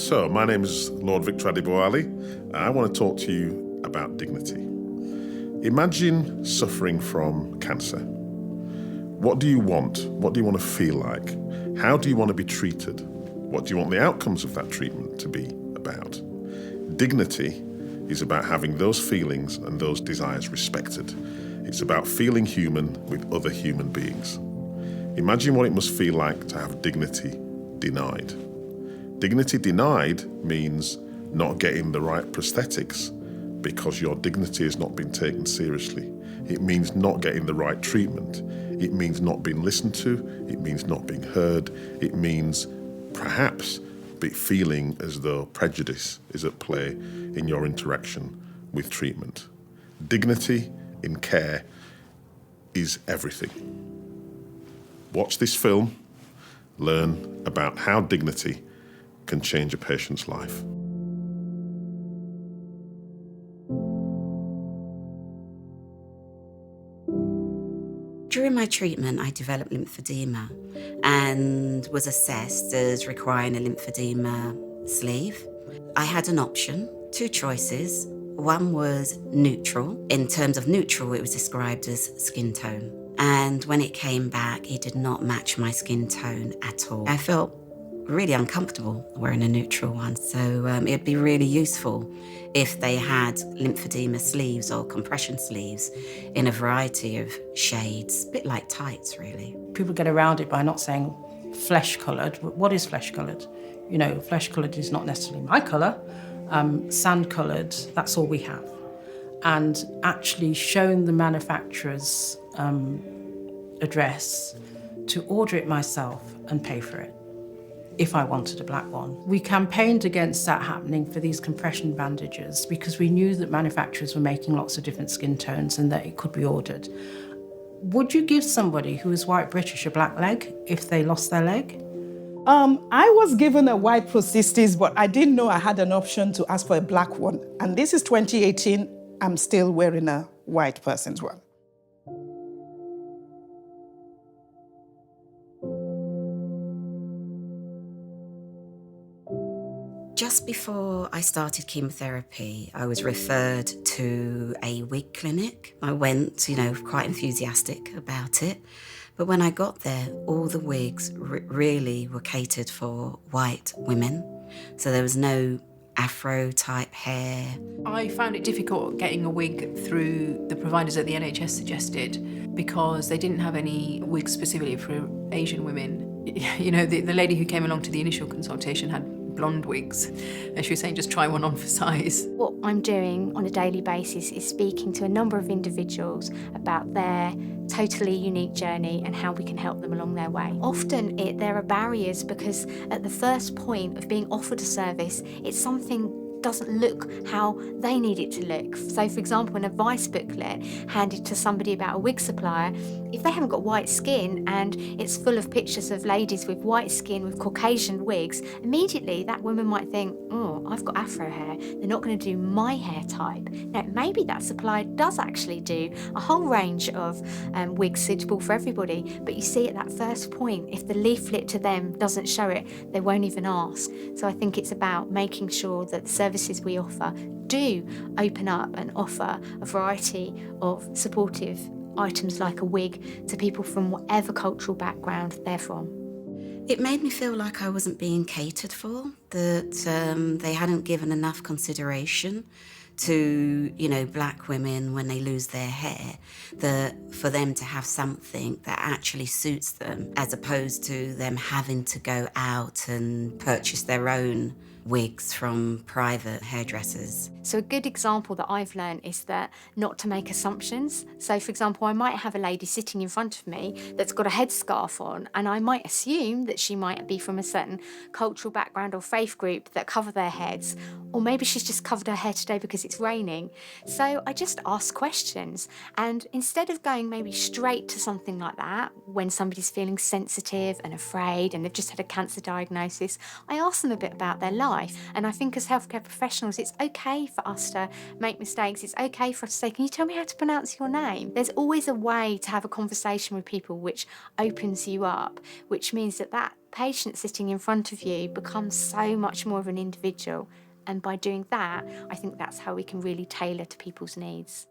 So, my name is Lord Victor Adeboali, and I want to talk to you about dignity. Imagine suffering from cancer. What do you want? What do you want to feel like? How do you want to be treated? What do you want the outcomes of that treatment to be about? Dignity is about having those feelings and those desires respected. It's about feeling human with other human beings. Imagine what it must feel like to have dignity denied. Dignity denied means not getting the right prosthetics because your dignity has not been taken seriously. It means not getting the right treatment. It means not being listened to. It means not being heard. It means perhaps feeling as though prejudice is at play in your interaction with treatment. Dignity in care is everything. Watch this film, learn about how dignity can change a patient's life. During my treatment, I developed lymphedema and was assessed as requiring a lymphedema sleeve. I had an option, two choices. One was neutral. In terms of neutral, it was described as skin tone. And when it came back, it did not match my skin tone at all. I felt really uncomfortable wearing a neutral one. So it'd be really useful if they had lymphedema sleeves or compression sleeves in a variety of shades, a bit like tights, really. People get around it by not saying flesh-coloured. What is flesh-coloured? You know, flesh-coloured is not necessarily my colour. Sand-coloured, that's all we have. And actually showing the manufacturer's address to order it myself and pay for it, if I wanted a black one. We campaigned against that happening for these compression bandages because we knew that manufacturers were making lots of different skin tones and that it could be ordered. Would you give somebody who is white British a black leg if they lost their leg? I was given a white prosthesis, but I didn't know I had an option to ask for a black one. And this is 2018, I'm still wearing a white person's one. Just before I started chemotherapy, I was referred to a wig clinic. I went, quite enthusiastic about it. But when I got there, all the wigs really were catered for white women. So there was no afro-type hair. I found it difficult getting a wig through the providers that the NHS suggested because they didn't have any wigs specifically for Asian women. You know, the lady who came along to the initial consultation had blonde wigs, and she was saying just try one on for size. What I'm doing on a daily basis is speaking to a number of individuals about their totally unique journey and how we can help them along their way. Often there are barriers because at the first point of being offered a service, it's something doesn't look how they need it to look. So for example, an advice booklet handed to somebody about a wig supplier, if they haven't got white skin and it's full of pictures of ladies with white skin with Caucasian wigs, immediately that woman might think, oh, I've got afro hair, they're not going to do my hair type. Now maybe that supplier does actually do a whole range of wigs suitable for everybody, but you see at that first point, if the leaflet to them doesn't show it, they won't even ask. So I think it's about making sure that the services we offer do open up and offer a variety of supportive items like a wig to people from whatever cultural background they're from. It made me feel like I wasn't being catered for, that they hadn't given enough consideration to, black women when they lose their hair, that for them to have something that actually suits them, as opposed to them having to go out and purchase their own wigs from private hairdressers. So a good example that I've learned is that not to make assumptions. So for example, I might have a lady sitting in front of me that's got a headscarf on, and I might assume that she might be from a certain cultural background or faith group that cover their heads, Or maybe she's just covered her hair today because it's raining. So I just ask questions. And instead of going maybe straight to something like that, when somebody's feeling sensitive and afraid and they've just had a cancer diagnosis, I ask them a bit about their life. And I think as healthcare professionals, it's okay for us to make mistakes. It's okay for us to say, can you tell me how to pronounce your name? There's always a way to have a conversation with people which opens you up, which means that that patient sitting in front of you becomes so much more of an individual. And by doing that, I think that's how we can really tailor to people's needs.